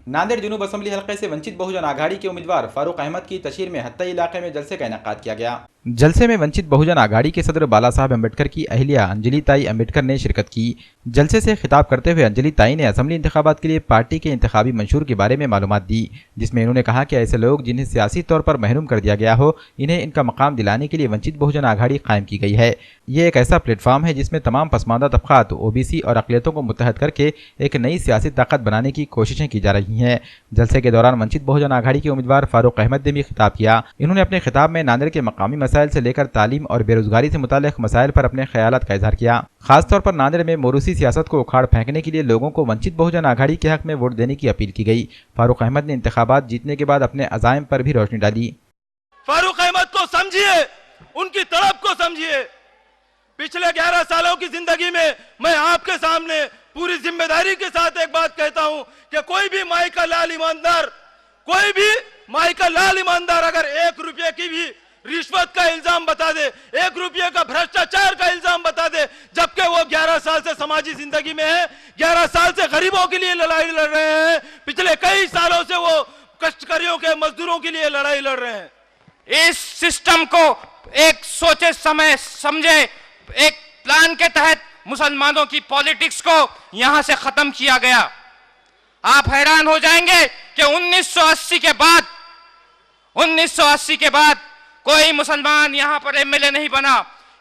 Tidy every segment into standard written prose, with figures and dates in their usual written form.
Nanded जनूब assembly हलके से वंचित बहुजन आघाड़ी के उम्मीदवार फारूक अहमद की तशहीर में हत्ता इलाके में जलसे का इनेकाद किया गया। जलसे में वंचित बहुजन आघाड़ी के सदर बाला साहब अम्बेडकर की अहलिया अंजलि ताई अम्बेडकर ने शिरकत की। जलसे से खिताब करते हुए अंजलि ताई ने असम्बली इंतखाबात के लिए पार्टी के इंतखाबी मंशूर के बारे में मालूमात दी, जिसमें इन्होंने कहा कि ऐसे लोग जिन्हें सियासी तौर पर महरूम कर दिया गया हो, इन्हें इनका मकाम दिलाने के लिए वंचित बहुजन आघाड़ी कायम की गई है। ये एक ऐसा प्लेटफॉर्म है जिसमें तमाम पसमानदा तबकात, ओबीसी और अकलियतों को मुत्तहद करके एक नई सियासी ताकत बनाने की कोशिशें की जा रही हैं। जलसे के दौरान वंचित बहुजन आघाड़ी के उम्मीदवार फारूक अहमद ने भी खिताब किया। इन्होंने अपने खिताब में नांदेड़ के मकामी मसाइल से लेकर तालीम और बेरोजगारी से मुताल्लिक मसाइल पर अपने ख्यालात का इजहार किया। खासतौर पर नांदेड़ में मोरूसी सियासत को उखाड़ फेंकने के लिए लोगों को वंचित बहुजन आघाड़ी के हक में वोट देने की अपील की गई। फारूक अहमद ने इंतखाबात जीतने के बाद अपने अज़ाइम पर भी रोशनी डाली। फारूक अहमद को समझिए, उनकी तड़प को समझिए। पिछले 11 सालों की जिंदगी में मैं आपके सामने पूरी जिम्मेदारी के साथ एक बात कहता हूं कि कोई भी माई का लाल ईमानदार अगर 1 रुपये की भी रिश्वत का इल्जाम बता दे, 1 रुपये का भ्रष्टाचार का इल्जाम बता दे, जबकि वो 11 साल से समाजी जिंदगी में है, 11 साल से गरीबों के लिए लड़ाई लड़ रहे हैं, पिछले कई सालों से वो कष्टकारियों के मजदूरों के लिए लड़ाई लड़ रहे हैं। इस सिस्टम को एक सोचे समय समझे एक प्लान के तहत मुसलमानों की पॉलिटिक्स को यहां से खत्म किया गया। आप हैरान हो जाएंगे कि 1980 के बाद कोई मुसलमान यहां पर एमएलए नहीं बना।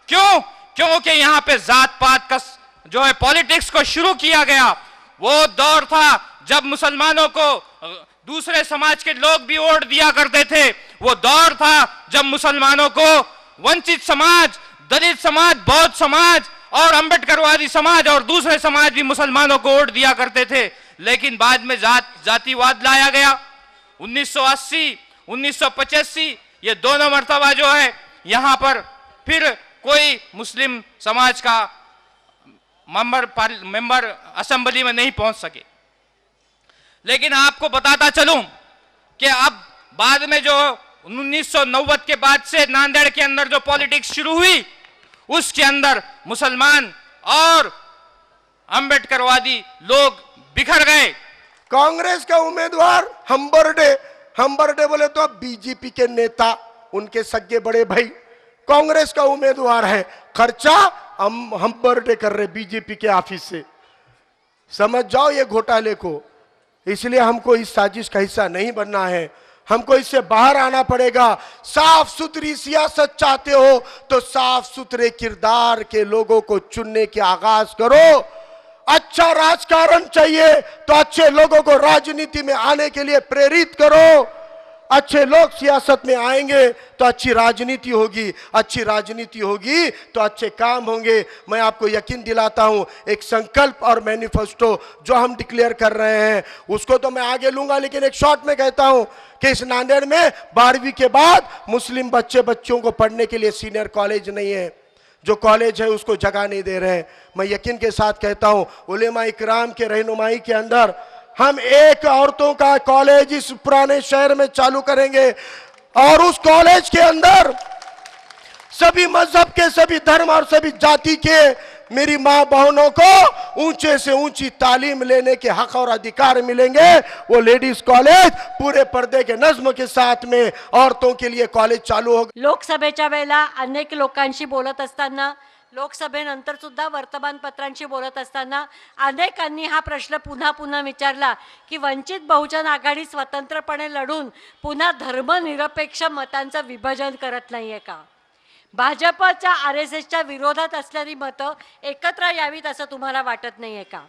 क्यों? क्योंकि यहां पे जात पात का जो है पॉलिटिक्स को शुरू किया गया। वो दौर था जब मुसलमानों को दूसरे समाज के लोग भी वोट दिया करते थे। वो दौर था जब मुसलमानों को वंचित समाज, दलित समाज, बौद्ध समाज और अंबेडकरवादी समाज और दूसरे समाज भी मुसलमानों को वोट दिया करते थे। लेकिन बाद में जातिवाद लाया गया। 1980, 1985 ये दोनों मर्तबा जो है यहां पर फिर कोई मुस्लिम समाज का मेंबर असेंबली में नहीं पहुंच सके। लेकिन आपको बताता चलूं कि अब बाद में जो 1990 के बाद से नांदेड़ के अंदर जो पॉलिटिक्स शुरू हुई, उसके अंदर मुसलमान और अंबेडकरवादी लोग बिखर गए। कांग्रेस का उम्मीदवार हम्बरडे बोले तो अब बीजेपी के नेता, उनके सगे बड़े भाई कांग्रेस का उम्मीदवार है। खर्चा हम्बरडे कर रहे बीजेपी के ऑफिस से। समझ जाओ ये घोटाले को। इसलिए हमको इस साजिश का हिस्सा नहीं बनना है, हमको इससे बाहर आना पड़ेगा। साफ सुथरी सियासत चाहते हो तो साफ सुथरे किरदार के लोगों को चुनने के आगाज करो। अच्छा राजकारण चाहिए तो अच्छे लोगों को राजनीति में आने के लिए प्रेरित करो। अच्छे लोग सियासत में आएंगे तो अच्छी राजनीति होगी, अच्छी राजनीति होगी तो अच्छे काम होंगे। मैं आपको यकीन दिलाता हूं, एक संकल्प और मैनिफेस्टो जो हम डिक्लेयर कर रहे हैं उसको तो मैं आगे लूंगा, लेकिन एक शॉर्ट में कहता हूं कि इस नांदेड़ में 12वीं के बाद मुस्लिम बच्चों को पढ़ने के लिए सीनियर कॉलेज नहीं है। जो कॉलेज है उसको जगह नहीं दे रहे हैं। मैं यकीन के साथ कहता हूं, उलेमा इकराम के रहनुमाई के अंदर हम एक औरतों का कॉलेज इस पुराने शहर में चालू करेंगे और उस कॉलेज के अंदर सभी मजहब के, सभी धर्म और सभी जाति के मेरी मां बहनों को ऊंचे से ऊंची तालीम लेने के हक और अधिकार मिलेंगे। वो लेडीज कॉलेज पूरे पर्दे के नज्म के साथ में औरतों के लिए कॉलेज चालू होगा। लोकसभेच्या वेळेला अनेक लोकांशी बोलत असताना, लोकसभेनंतर सुद्धा वर्तमानपत्रांशी बोलत असताना अनेकांनी हा प्रश्न पुन्हा पुन्हा विचारला की वंचित बहुजन आघाडी स्वतंत्रपणे लढून पुन्हा धर्मनिरपेक्ष मतांचं विभाजन करत नाहीये का? भाजपच्या RSSच्या विरोधात असलेली मतं एकत्र यावीत असं तुम्हाला वाटत नाहीये का?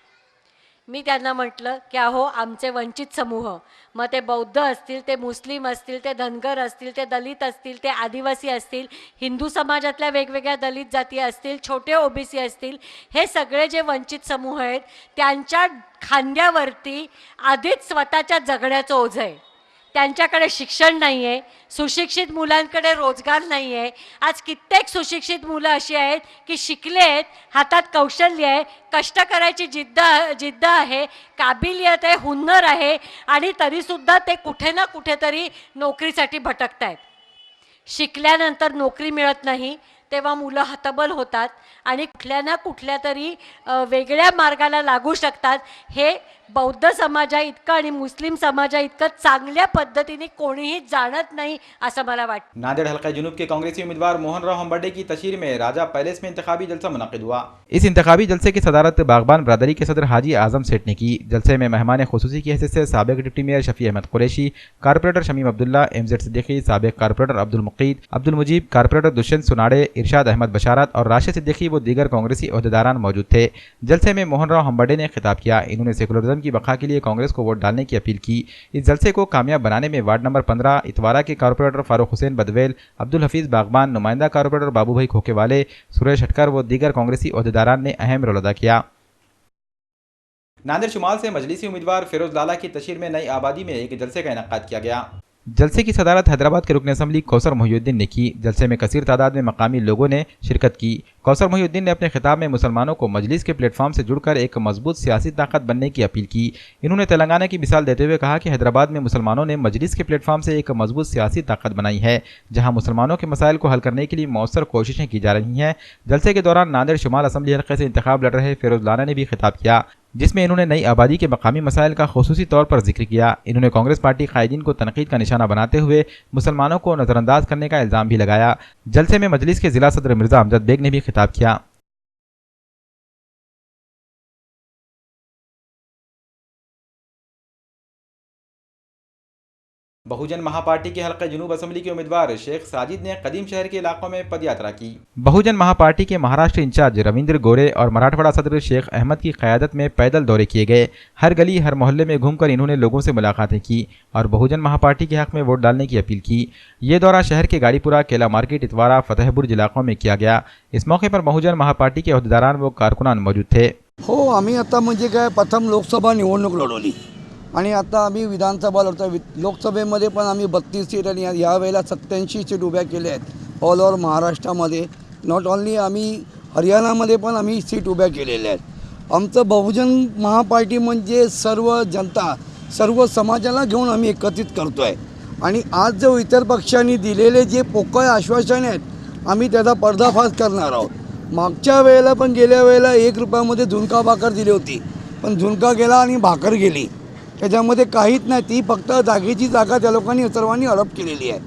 मी त्यांना म्हटलं की अहो, आमचे वंचित समूह, मग ते बौद्ध असतील, ते मुस्लिम असतील, ते धनगर असतील, ते दलित असतील, ते आदिवासी असतील, हिंदू समाजातल्या वेगवेगळ्या दलित जाती असतील, छोटे ओबीसी असतील, हे सगळे जे वंचित समूह आहेत त्यांच्या खांद्यावरती आधीच स्वतःच्या जगण्याचं ओझं आहे। त्यांच्याकडे शिक्षण नाही आहे, सुशिक्षित मुलांकडे रोजगार नाही आहे। आज कित्येक सुशिक्षित मुलं अशी आहेत की शिकले आहेत, हातात कौशल्य आहे, कष्ट करायची जिद्द आहे, काबिलियत आहे, हुन्नर आहे, आणि तरीसुद्धा ते कुठे ना कुठेतरी नोकरीसाठी भटकत आहेत। शिकल्यानंतर नोकरी मिळत नाही, तेव्हा मुलं हतबल होतात आणि कुठल्या ना कुठल्या तरी वेगळ्या मार्गाला लागू शकतात. हे बौद्ध समाजा इतकं आणि मुस्लिम समाजा इतकं चांगल्या पद्धतीने कोणीही जाणत नाही असं मला वाटतं. नांदेड़ हल्का जुनूब के कांग्रेसी उम्मीदवार मोहन राव हम्बर्डे की तशहीर में राजा पैलेस में इंतखाबी जलसा मुनक़िद हुआ। इस इंतखाबी जलसे की सदारत बागबान बरादरी के सदर हाजी आजम सेठ ने की। जलसे में मेहमान खुसूसी की हैसियत से साबिक deputy mayor Shafi Ahmed Qureshi, corporator Shamim Abdullah, MZ Siddiqui, साबिक कारपोरेटर अब्दुल मुक़ीद, अब्दुल मुजीब, कारपोरेटर दुष्यंत सुनाड़े, इरशाद अहमद बशारत और राशिद सिद्दीकी व दीगर कांग्रेसी अहदेदारान मौजूद थे। जलसे में मोहन राव हम्बर्डे ने खिताब किया। इन्होंने सेकुलरिज्म की बका के लिए कांग्रेस को वोट डालने की अपील की। इस जलसे को कामयाब बनाने में वार्ड नंबर 15 इतवारा के कारपोरेटर फारूक हुसैन बदवेल, अब्दुल हफीज बागबान, नुमाइंदा कारपोरेटर बाबू भाई खोकेवाले, सुरेश हटकर व दीगर कांग्रेसी अहदेदारान ने अहम रोल अदा किया। नांदेड़ शुमाल से मजलिसी उम्मीदवार फिरोज लाला की तशहीर में नई आबादी में एक जलसे का इनेकाद किया गया। जलसे की सदारत हैदराबाद के रुकन असम्बली कौसर मोहिउद्दीन ने की। जलसे में कसीर तादाद में मकामी लोगों ने शिरकत की। कौसर मोहिउद्दीन ने अपने खिताब में मुसलमानों को मजलिस के प्लेटफॉर्म से जुड़कर एक मजबूत सियासी ताकत बनने की अपील की। इन्होंने तेलंगाना की मिसाल देते हुए कहा कि हैदराबाद में मुसलमानों ने मजलिस के प्लेटफॉर्म से एक मजबूत सियासी ताकत बनाई है, जहां मुसलमानों के मसाइल को हल करने के लिए मौसर कोशिशें की जा रही हैं। जलसे के दौरान नांदेड़ शुमाल असम्बली हल्के से इंतखाब लड़ रहे फिरोज लाला ने भी खिताब किया, जिसमें इन्होंने नई आबादी के मकामी मसाइल का खुसूसी तौर पर जिक्र किया। इन्होंने कांग्रेस पार्टी कायदीन को तनकीद का निशाना बनाते हुए मुसलमानों को नजरअंदाज करने का इल्जाम भी लगाया। जलसे में मजलिस के जिला सदर मिर्जा अमजद बेग ने भी खिताब किया। बहुजन महापार्टी के हल्का जुनूब असम्बली के उम्मीदवार शेख साजिद ने कदीम शहर के इलाकों में पदयात्रा की। बहुजन महापार्टी के महाराष्ट्र इंचार्ज रविंद्र गोरे और मराठवाड़ा सदर शेख अहमद की क़यादत में पैदल दौरे किए गए। हर गली हर मोहल्ले में घूमकर इन्होंने लोगों से मुलाकातें की और बहुजन महापार्टी के हक में वोट डालने की अपील की। ये दौरा शहर के गाड़ीपुरा, केला मार्केट, इतवारा, फतेहपुर इलाकों में किया गया। इस मौके पर बहुजन महापार्टी के अहदेदारान व कारकुनान मौजूद थे। हो, आम्ही आता म्हणजे काय प्रथम लोकसभा निवडणूक लढवली आणि आता आम्ही विधानसभा लढतो। लोकसभेमध्ये पण आम्ही 32 सीट आणि यावेळेला 87 सीट उभ्या केल्या आहेत ऑल ओव्हर महाराष्ट्रामध्ये। नॉट ओन्ली आम्ही हरियाणामध्ये पण आम्ही सीट उभ्या केलेल्या आहेत। आमचं बहुजन महापार्टी म्हणजे सर्व जनता, सर्व समाजाला घेऊन आम्ही एकत्रित करतो आहे आणि आज जो इतर पक्षांनी दिलेले जे पोकळ आश्वासन आहेत आम्ही त्याचा पर्दाफाश करणार आहोत। मागच्या वेळेला पण गेल्या वेळेला 1 रुपयामध्ये झुणका भाकर दिली होती, पण झुणका गेला आणि भाकर गेली, त्याच्यामध्ये काहीच नाही। ती फक्त जागेची जागा त्या लोकांनी सर्वांनी हडप केलेली आहे।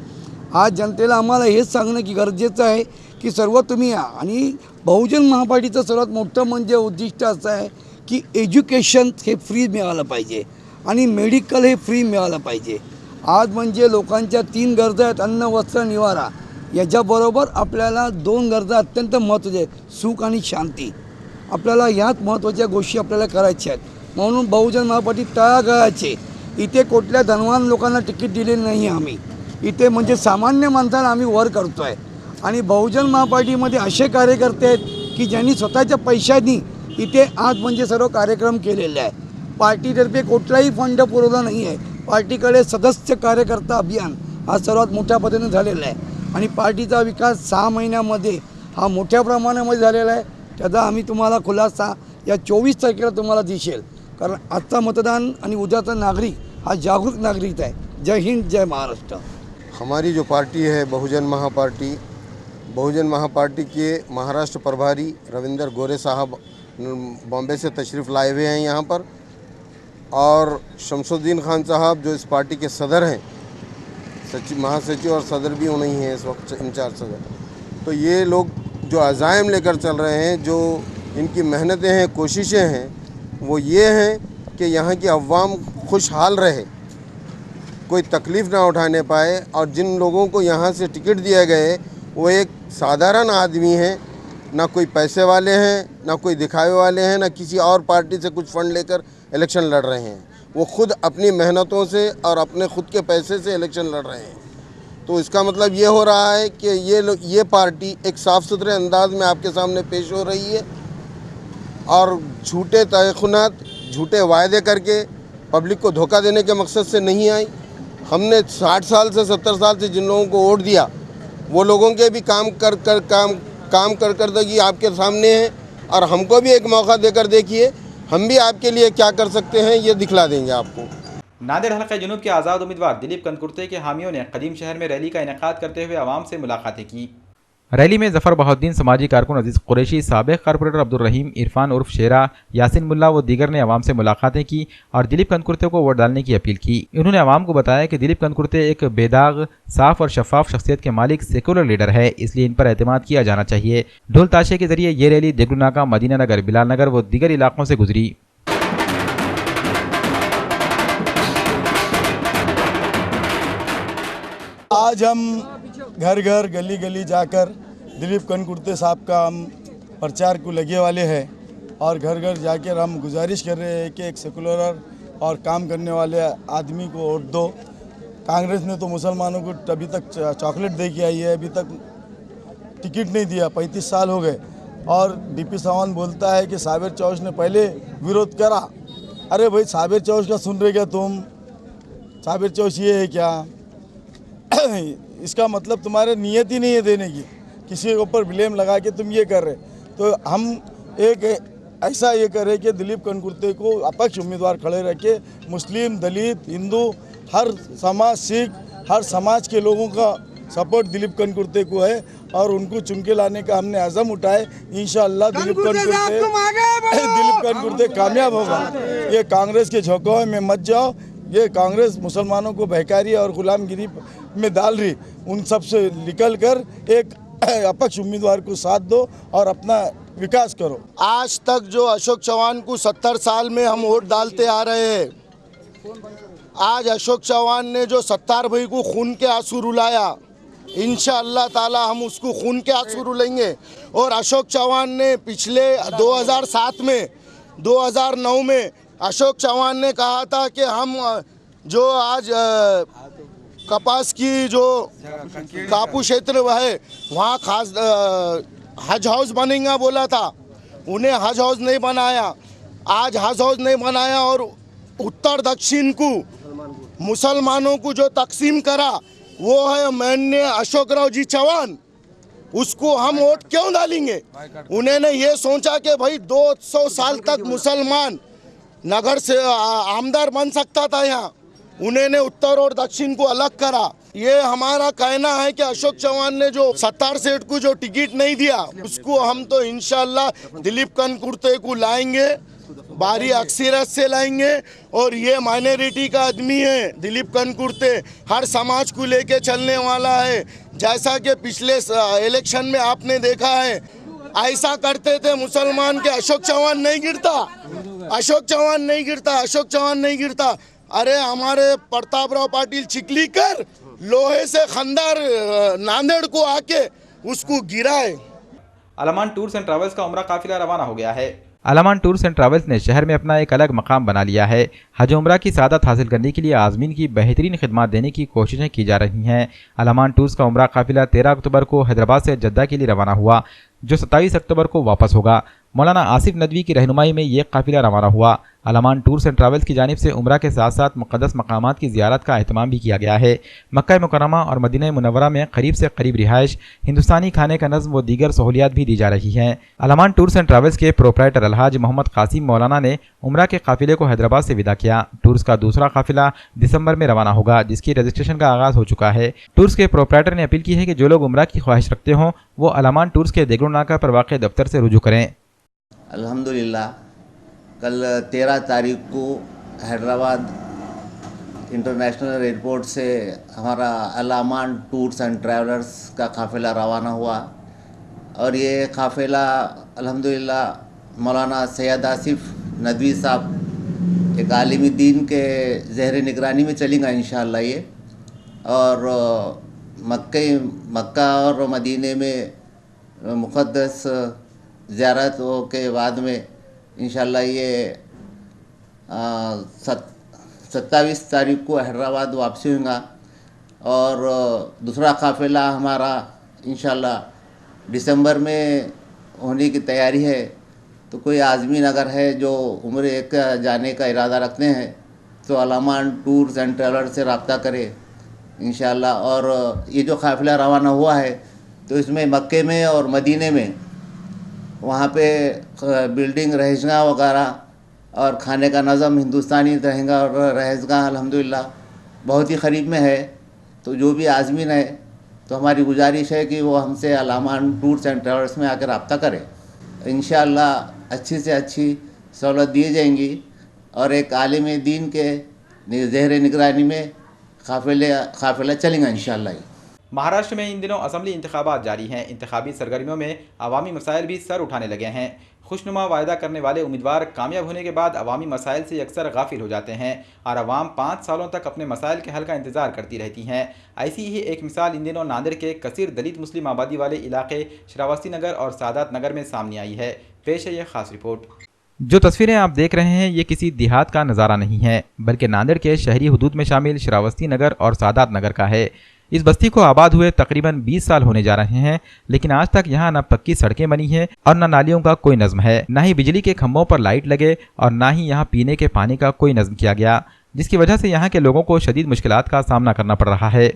आज जनतेला आम्हाला हेच सांगणं की गरजेचं आहे की सर्व तुम्ही या आणि बहुजन महापार्टीचं सर्वात मोठं म्हणजे उद्दिष्ट असं आहे की एज्युकेशन हे फ्री मिळालं पाहिजे आणि मेडिकल हे फ्री मिळालं पाहिजे। आज म्हणजे लोकांच्या 3 गरजा आहेत, अन्न, वस्त्र, निवारा। याच्याबरोबर आपल्याला 2 गरजा अत्यंत महत्त्वाच्या आहेत, सुख आणि शांती। आपल्याला ह्याच महत्त्वाच्या गोष्टी आपल्याला करायच्या आहेत। म्हणून बहुजन महापार्टी तळागाळाचे इथे कुठल्या धनवान लोकांना तिकीट दिलेली नाही आम्ही, इथे म्हणजे सामान्य माणसाला आम्ही वर करतो आहे आणि बहुजन महापार्टीमध्ये असे कार्यकर्ते आहेत की ज्यांनी स्वतःच्या पैशांनी इथे आज म्हणजे सर्व कार्यक्रम केलेले आहे। पार्टीतर्फे कुठलाही फंड पुरवला नाही आहे। पार्टीकडे सदस्य कार्यकर्ता अभियान हा सर्वात मोठ्या पद्धतीने झालेला आहे आणि पार्टीचा विकास 6 महिन्यामध्ये हा मोठ्या प्रमाणामध्ये झालेला आहे। त्याचा आम्ही तुम्हाला खुलासा या 24 तारखेला तुम्हाला दिसेल, कारण आजचा मतदान आणि उद्याचा नागरिक हा जागरूक नागरिक है। जय हिंद, जय महाराष्ट्र। हमारी जो पार्टी है बहुजन महापार्टी के महाराष्ट्र प्रभारी रविंद्र गोरे साहब बॉम्बे से तशरीफ़ लाए हुए हैं यहाँ पर, और शमसुद्दीन खान साहब जो इस पार्टी के सदर हैं, सचिव, महासचिव और सदर भी उन्हीं हैं इस वक्त इंचार्ज सदर। तो ये लोग जो अज़ाइम लेकर चल रहे हैं, जो इनकी मेहनतें हैं, कोशिशें हैं, वो ये हैं कि यहाँ की अवाम खुशहाल रहे, कोई तकलीफ़ ना उठाने पाए। और जिन लोगों को यहाँ से टिकट दिए गए वो एक साधारण आदमी हैं, ना कोई पैसे वाले हैं, ना कोई दिखावे वाले हैं, ना किसी और पार्टी से कुछ फंड लेकर इलेक्शन लड़ रहे हैं। वो खुद अपनी मेहनतों से और अपने खुद के पैसे से इलेक्शन लड़ रहे हैं। तो इसका मतलब ये हो रहा है कि ये पार्टी एक साफ़ सुथरे अंदाज में आपके सामने पेश हो रही है और झूठे तयखुनात, झूठे वायदे करके पब्लिक को धोखा देने के मकसद से नहीं आई। हमने 60 साल से 70 साल से जिन लोगों को वोट दिया वो लोगों के भी काम करदगी आपके सामने है, और हमको भी एक मौका देकर देखिए, हम भी आपके लिए क्या कर सकते हैं ये दिखला देंगे आपको। नांदेड़ हल्का जुनूब के आज़ाद उम्मीदवार दिलीप कंदकुर्ते के हामियों ने कदीम शहर में रैली का इनेकाद करते हुए आवाम से मुलाकातें की। रैली में जफर बहाउद्दीन, समाजी कारकुन अजीज कुरैशी, साबिक कारपोरेटर अब्दुल रहीम, इरफान उर्फ शेरा, यासिन मुल्ला व दीगर ने अवाम से मुलाकातें की और दिलीप कनकुर्ते को वोट डालने की अपील की। उन्होंने अवाम को बताया कि दिलीप कनकुर्ते एक बेदाग, साफ और शफाफ शख्सियत के मालिक सेकुलर लीडर है, इसलिए इन पर एतमाद किया जाना चाहिए। ढोल ताशे के जरिए ये रैली देगलूनाका, मदीना नगर, बिलाल नगर व दीगर इलाकों से गुजरी। आज हम घर घर गली गली जाकर दिलीप कनकुर्ते साहब का हम प्रचार को लगे वाले हैं और घर घर जाकर हम गुजारिश कर रहे हैं कि एक सेकुलर और काम करने वाले आदमी को वोट दो। कांग्रेस ने तो मुसलमानों को अभी तक चॉकलेट दे के आई है, अभी तक टिकट नहीं दिया, 35 साल हो गए। और डीपी सावंत बोलता है कि साबिर चौश ने पहले विरोध करा। अरे भाई, साबिर चौश का सुन रहे क्या तुम? साबिर चौश ये है क्या? इसका मतलब तुम्हारे नियत ही नहीं है देने की, किसी के ऊपर ब्लेम लगा के तुम ये कर रहे। तो हम एक ऐसा ये करें कि दिलीप कनकुर्ते को अपक्ष उम्मीदवार खड़े रखे। मुस्लिम, दलित, हिंदू, हर समाज, सिख, हर समाज के लोगों का सपोर्ट दिलीप कनकुर्ते को है और उनको चुन के लाने का हमने अज़म उठाए। इंशाअल्लाह दिलीप कनकुर्ते कामयाब होगा। ये कांग्रेस के झोंकों में मत जाओ। ये कांग्रेस मुसलमानों को बहकारी और गुलामगिरी में डाल रही, उन सब से निकल कर एक अपक्ष उम्मीदवार को साथ दो और अपना विकास करो। आज तक जो अशोक चौहान को 70 साल में हम वोट डालते आ रहे हैं, आज अशोक चौहान ने जो सत्तार भाई को खून के आंसू रुलाया, इंशाअल्लाह ताला हम उसको खून के आंसू रुलाएंगे। और अशोक चौहान ने पिछले 2007 में, 2009 में अशोक चौहान ने कहा था कि हम जो आज कपास की जो कापू क्षेत्र है वहाँ खास हज हाउस बनेगा बोला था, उन्हें हज हाउस नहीं बनाया। आज हज हाउस नहीं बनाया और उत्तर दक्षिण को मुसलमानों को जो तकसीम करा वो है माननीय अशोक राव जी चौहान। उसको हम वोट क्यों डालेंगे? उन्होंने ये सोचा कि भाई 200 साल तक मुसलमान नगर से आमदार बन सकता था यहाँ, उन्होंने उत्तर और दक्षिण को अलग करा। ये हमारा कहना है कि अशोक चौहान ने जो सत्तार सेठ को जो टिकट नहीं दिया, उसको हम तो इंशाल्लाह दिलीप कनकुर्ते को लाएंगे, भारी अक्सरियत से लाएंगे। और ये माइनॉरिटी का आदमी है दिलीप कनकुर्ते, हर समाज को लेके चलने वाला है। जैसा कि पिछले इलेक्शन में आपने देखा है, ऐसा करते थे मुसलमान के अशोक चौहान नहीं गिरता, अशोक चौहान नहीं गिरता, अशोक चौहान नहीं गिरता। अरे हमारे प्रतापराव पाटिल चिखलीकर लोहे से खंदार नांदेड़ को आके उसको गिराए। अलामान टूर्स एंड ट्रैवल्स का उम्रा काफिला रवाना हो गया है। अलामान टूर्स एंड ट्रैवल्स ने शहर में अपना एक अलग मकाम बना लिया है। हज उम्रा की सादत हासिल करने के लिए आज़मीन की बेहतरीन खिदमत देने की कोशिशें की जा रही हैं। अलामान टूर्स का उम्रा काफिला 13 अक्टूबर को हैदराबाद से जद्दा के लिए रवाना हुआ, जो 27 अक्टूबर को वापस होगा। मौलाना आसिफ नदवी की रहनुमाई में ये काफिला रवाना हुआ। अलामान टूर्स एंड ट्रैवल्स की जानिब से उम्रा के साथ साथ मुक़द्दस मकामात की ज़ियारत का एहतमाम भी किया गया है। मक्का मुकर्रमा और मदीना मुनव्वरा में करीब से करीब रिहाइश, हिंदुस्तानी खाने का नज़्म व दीगर सहूलियात भी दी जा रही हैं। अलामान टूर्स एंड ट्रैवल्स के प्रोपराइटर अलहाज मोहम्मद कासिम मौलाना ने उम्रा के काफिले को हैदराबाद से विदा किया। टूर्स का दूसरा काफिला दिसंबर में रवाना होगा, जिसकी रजिस्ट्रेशन का आगाज़ हो चुका है। टूर्स के प्रोपराइटर ने अपील की है कि जो लोग उम्रा की ख्वाहिश रखते हों वो अलामान टूर्स के देगलूनाका पर वाक़ दफ्तर से रुजू करें। अल्हम्दुलिल्लाह कल 13 तारीख को हैदराबाद इंटरनेशनल एयरपोर्ट से हमारा अलामान टूर्स एंड ट्रैवलर्स का काफ़िला रवाना हुआ और ये काफ़िला अल्हम्दुलिल्लाह मौलाना सैयद आसिफ नदवी साहब एक आलिम दीन के ज़हर निगरानी में चलेगा इंशाअल्लाह ये। और मक्का और मदीने में मुक़द्दस ज़ियारतों के बाद में इंशाअल्लाह ये 27 तारीख को हैदराबाद वापसी होगा। और दूसरा काफ़िला हमारा इंशाअल्लाह दिसंबर में होने की तैयारी है। तो कोई आज़मीन अगर है जो उम्र एक जाने का इरादा रखते हैं तो अलामान टूर्स एंड ट्रैवलर्स से रब्ता करें इंशाअल्लाह। और ये जो काफ़िला रवाना हुआ है तो इसमें मक्के में और मदीने में वहाँ पे बिल्डिंग रहायशगाह वगैरह और खाने का नज़म हिंदुस्तानी रहेगा और रहायशगाह अल्हम्दुलिल्लाह बहुत ही करीब में है। तो जो भी आज़मीन है तो हमारी गुजारिश है कि वो हमसे अलामान टूर्स एंड ट्रैवल्स में आकर रब्ता करें। इंशाअल्लाह अच्छी से अच्छी सहूलत दी जाएंगी और एक आलिम दीन के ज़ेर निगरानी में काफ़िला चलेंगे इंशाअल्लाह। महाराष्ट्र में इन दिनों असेंबली इंतखाबात जारी हैं। इंतखाबी सरगर्मियों में अवामी मसाइल भी सर उठाने लगे हैं। खुशनुमा वायदा करने वाले उम्मीदवार कामयाब होने के बाद अवामी मसाइल से अक्सर गाफिल हो जाते हैं और अवाम 5 सालों तक अपने मसाइल के हल का इंतजार करती रहती हैं। ऐसी ही एक मिसाल इन दिनों नांदेड़ के कसीर दलित मुस्लिम आबादी वाले इलाके श्रावस्ती नगर और सादात नगर में सामने आई है। पेश है ये खास रिपोर्ट। जो तस्वीरें आप देख रहे हैं ये किसी देहात का नज़ारा नहीं है, बल्कि नांदेड़ के शहरी हुदूद में शामिल श्रावस्ती नगर और सादात नगर का है। इस बस्ती को आबाद हुए तकरीबन 20 साल होने जा रहे हैं, लेकिन आज तक यहाँ न पक्की सड़कें बनी हैं और न नालियों का कोई नज़्म है, न ही बिजली के खंभों पर लाइट लगे और न ही यहाँ पीने के पानी का कोई नज़्म किया गया, जिसकी वजह से यहाँ के लोगों को शदीद मुश्किलात का सामना करना पड़ रहा है।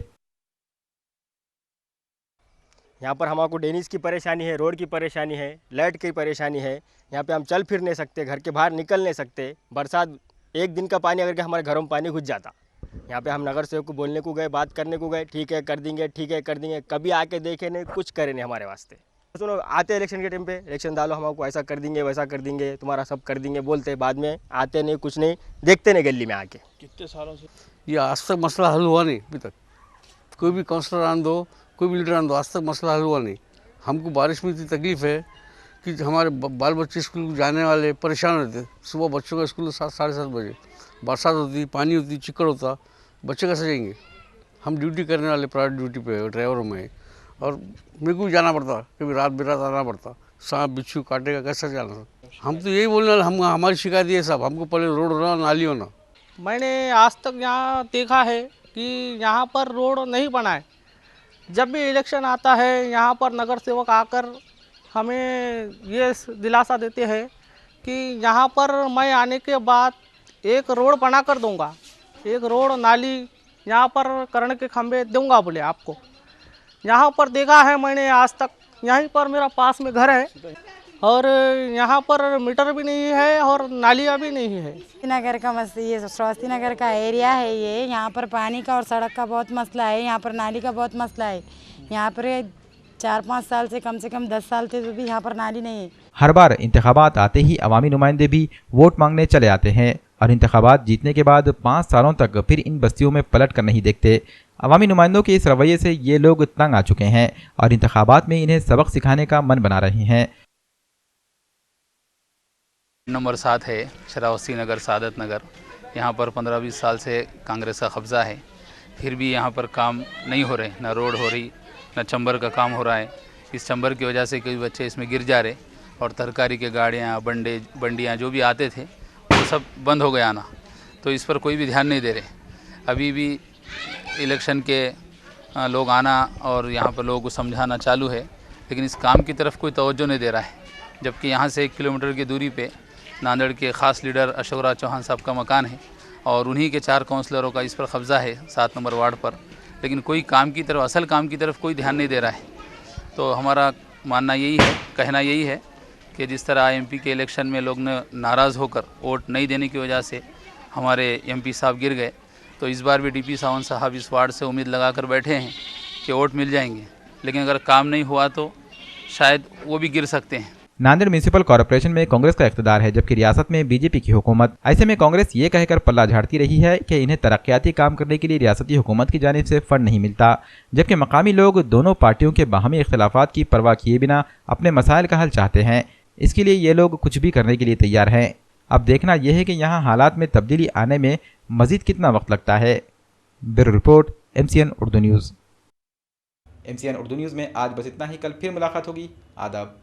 यहाँ पर हमारे को डेनिस की परेशानी है, रोड की परेशानी है, लाइट की परेशानी है। यहाँ पे हम चल फिर नहीं सकते, घर के बाहर निकल नहीं सकते। बरसात एक दिन का पानी अगर के हमारे घरों में पानी घुस जाता। यहाँ पे हम नगर सेवक को बोलने को गए, बात करने को गए, ठीक है कर देंगे, ठीक है कर देंगे, कभी आके देखे नहीं, कुछ करे नहीं हमारे वास्ते। सुनो आते इलेक्शन के टाइम पे, इलेक्शन डालो हमको ऐसा कर देंगे वैसा कर देंगे, तुम्हारा सब कर देंगे बोलते, बाद में आते नहीं, कुछ नहीं देखते नहीं गली में आके। कितने सालों से ये आज तक मसला हल हुआ नहीं। अभी तक कोई भी काउंसलर आन दो, कोई भी लीडर आन दो, आज तक मसला हल हुआ नहीं। हमको बारिश में इतनी तकलीफ़ है कि हमारे बाल बच्चे स्कूल जाने वाले परेशान रहते। सुबह बच्चों का स्कूल 7 साढ़े 7 बजे, बरसात होती, पानी होती, चिक्कड़ होता, बच्चे कैसे जाएंगे। हम ड्यूटी करने वाले प्राइवेट ड्यूटी पे ड्राइवरों में, और मेरे को भी जाना पड़ता, कभी रात बेरात आना पड़ता, सांप बिच्छू काटेगा कैसे जाना। हम तो यही बोलने वाले, हम हमारी शिकायत ये साहब, हमको पहले रोड होना, नाली होना। मैंने आज तक यहाँ देखा है कि यहाँ पर रोड नहीं बना है। जब भी इलेक्शन आता है यहाँ पर नगर सेवक आकर हमें ये दिलासा देते हैं कि यहाँ पर मैं आने के बाद एक रोड बना कर दूँगा, एक रोड नाली यहाँ पर करने के खंभे दूंगा बोले आपको। यहाँ पर देखा है मैंने आज तक, यहीं पर मेरा पास में घर है और यहाँ पर मीटर भी नहीं है और नालियाँ भी नहीं है। नगर का मसला, ये श्रावस्ती नगर का एरिया है ये, यहाँ पर पानी का और सड़क का बहुत मसला है, यहाँ पर नाली का बहुत मसला है। यहाँ पर 4-5 साल से कम 10 साल से भी यहाँ पर नाली नहीं है। हर बार इंतखाबात आते ही अवामी नुमाइंदे भी वोट मांगने चले आते हैं और इंतखाबात जीतने के बाद 5 सालों तक फिर इन बस्तियों में पलट कर नहीं देखते। अवामी नुमाइंदों के इस रवैये से ये लोग तंग आ चुके हैं और इंतखाबात में इन्हें सबक सिखाने का मन बना रहे हैं। नंबर 7 है श्रावस्ती नगर, सादत नगर। यहाँ पर 15-20 साल से कांग्रेस का कब्जा है, फिर भी यहाँ पर काम नहीं हो रहे, न रोड हो रही, न चंबर का काम हो रहा है। इस चंबर की वजह से कई बच्चे इसमें गिर जा रहे और तरकारी के गाड़ियाँ, बंडियाँ जो भी आते थे वो सब बंद हो गया आना, तो इस पर कोई भी ध्यान नहीं दे रहे। अभी भी इलेक्शन के लोग आना और यहाँ पर लोगों को समझाना चालू है, लेकिन इस काम की तरफ कोई तवज्जो नहीं दे रहा है। जबकि यहाँ से 1 किलोमीटर की दूरी पे नांदेड़ के ख़ास लीडर अशोक राज चौहान साहब का मकान है और उन्हीं के 4 काउंसलरों का इस पर कब्ज़ा है 7 नंबर वार्ड पर, लेकिन कोई काम की तरफ, असल काम की तरफ कोई ध्यान नहीं दे रहा है। तो हमारा मानना यही है, कहना यही है कि जिस तरह एमपी के इलेक्शन में लोग ने नाराज़ होकर वोट नहीं देने की वजह से हमारे एमपी साहब गिर गए, तो इस बार भी डीपी सावंत साहब इस वार्ड से उम्मीद लगा कर बैठे हैं कि वोट मिल जाएंगे, लेकिन अगर काम नहीं हुआ तो शायद वो भी गिर सकते हैं। नांदेड़ म्यूनिसिपल कॉर्पोरेशन में कांग्रेस का इख्तिदार है, जबकि रियासत में बीजेपी की हुकूमत। ऐसे में कांग्रेस ये कहकर पल्ला झाड़ती रही है कि इन्हें तरक्याती काम करने के लिए रियासती हुकूमत की जानिब से फंड नहीं मिलता, जबकि मकामी लोग दोनों पार्टियों के बाहमी इख्तिलाफात की परवाह किए बिना अपने मसाइल का हल चाहते हैं। इसके लिए ये लोग कुछ भी करने के लिए तैयार हैं। अब देखना यह है कि यहाँ हालात में तब्दीली आने में मजीद कितना वक्त लगता है। Bureau report, MCN Urdu news. MCN Urdu news में आज बस इतना ही। कल फिर मुलाकात होगी। आदाब।